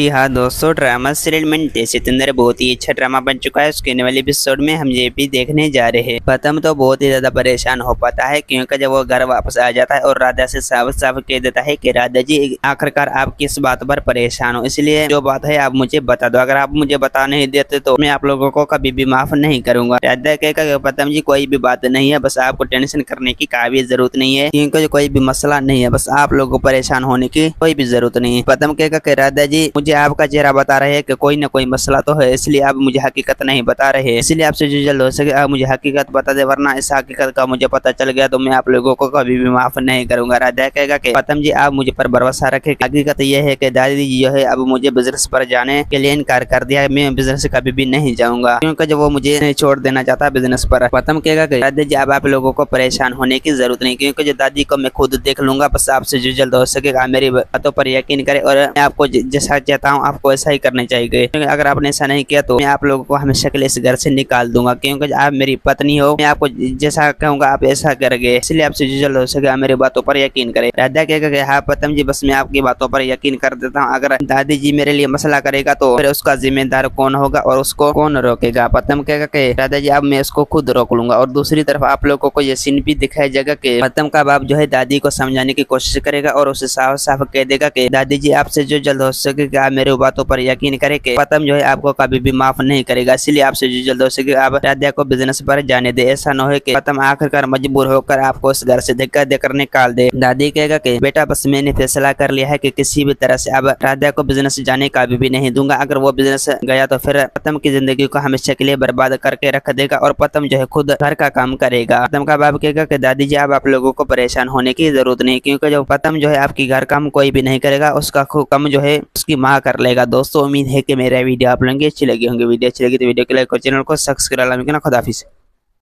जी हाँ दोस्तों, drama serial में सितंदर बहुत ही अच्छा ड्रामा बन चुका है। उसके आने वाले एपिसोड में हम ये भी देखने जा रहे हैं। प्रथम तो बहुत ही ज्यादा परेशान हो पाता है क्योंकि जब वो घर वापस आ जाता है और राधा से साफ साफ कह देता है कि राधा जी आखिरकार आप किस बात पर परेशान हो, इसलिए जो बात है आप मुझे बता दो। अगर आप मुझे बता नहीं देते तो मैं आप लोगों को कभी भी माफ नहीं करूंगा। राधा कहेगा प्रथम जी कोई भी बात नहीं है, बस आपको टेंशन करने की काफी जरूरत नहीं है क्योंकि कोई भी मसला नहीं है, बस आप लोगों को परेशान होने की कोई भी जरूरत नहीं है। प्रथम कहेगा कि राधा जी मुझे आपका चेहरा बता रहे हैं कि कोई ना कोई मसला तो है, इसलिए आप मुझे हकीकत नहीं बता रहे, इसलिए आपसे जो जल्द हो सके आप मुझे हकीकत बता दे, वरना इस हकीकत का मुझे पता चल गया तो मैं आप लोगों को कभी भी माफ नहीं करूंगा। राधा कहेगा कि प्रथम जी आप मुझे पर भरोसा रखे। हकीकत यह है कि दादी जी जो है अब मुझे बिजनेस पर जाने के लिए इनकार कर दिया है, मैं बिजनेस कभी भी नहीं जाऊंगा क्योंकि जब वो मुझे नहीं छोड़ देना चाहता बिजनेस पर। प्रथम कहेगा कि दादी जी अब आप लोगों को परेशान होने की जरूरत नहीं क्योंकि जो दादी को मैं खुद देख लूंगा, बस आपसे जो जल्द हो सके आप मेरी बातों पर यकीन करें और मैं आपको जैसा चाहता हूँ आपको ऐसा ही करना चाहिए। अगर आपने ऐसा नहीं किया तो मैं आप लोगों को हमेशा के लिए इस घर से निकाल दूंगा क्योंकि आप मेरी पत्नी हो, मैं आपको जैसा कहूंगा आप ऐसा करेंगे, इसलिए आपसे जो जल्द हो सके आप मेरी बातों पर यकीन करें। राधा कहेगा कि हाँ प्रथम जी बस मैं आपकी बातों पर यकीन कर देता हूँ, अगर दादी जी मेरे लिए मसला करेगा तो फिर उसका जिम्मेदार कौन होगा और उसको कौन रोकेगा। प्रथम कहेगा कि राधा जी अब मैं उसको खुद रोक लूंगा। और दूसरी तरफ आप लोगों को ये सीन भी दिखाया जाएगा कि प्रथम का बाप जो है दादी को समझाने की कोशिश करेगा और उसे साफ साफ कह देगा कि दादी जी आपसे जो जल्द हो सके आप मेरी बातों पर यकीन करें कि प्रथम जो है आपको कभी भी माफ नहीं करेगा, इसलिए आपसे जो जल्द हो सके आप राधा को बिजनेस पर जाने दे। ऐसा न हो कि प्रथम आखिरकार मजबूर होकर आपको उस घर से धक्का देकर निकाल दे। दादी कहेगा कि बेटा बस मैंने फैसला कर लिया है कि किसी भी तरह से अब राधा को बिजनेस जाने का भी नहीं दूंगा। अगर वो बिजनेस गया तो फिर प्रथम की जिंदगी को हमेशा के लिए बर्बाद करके रख देगा और प्रथम जो है खुद घर का काम करेगा। प्रथम का बाप कहेगा कि दादी जी अब आप लोगों को परेशान होने की जरूरत नहीं क्योंकि जो प्रथम जो है आपकी घर काम कोई भी नहीं करेगा, उसका काम जो है उसकी माँ कर लेगा। दोस्तों उम्मीद है कि मेरा वीडियो आप लोगों की अच्छी लगी होंगी। वीडियो अच्छी लगी तो वीडियो को लाइक और चैनल को सब्सक्राइब करना। खुदा हाफिज़।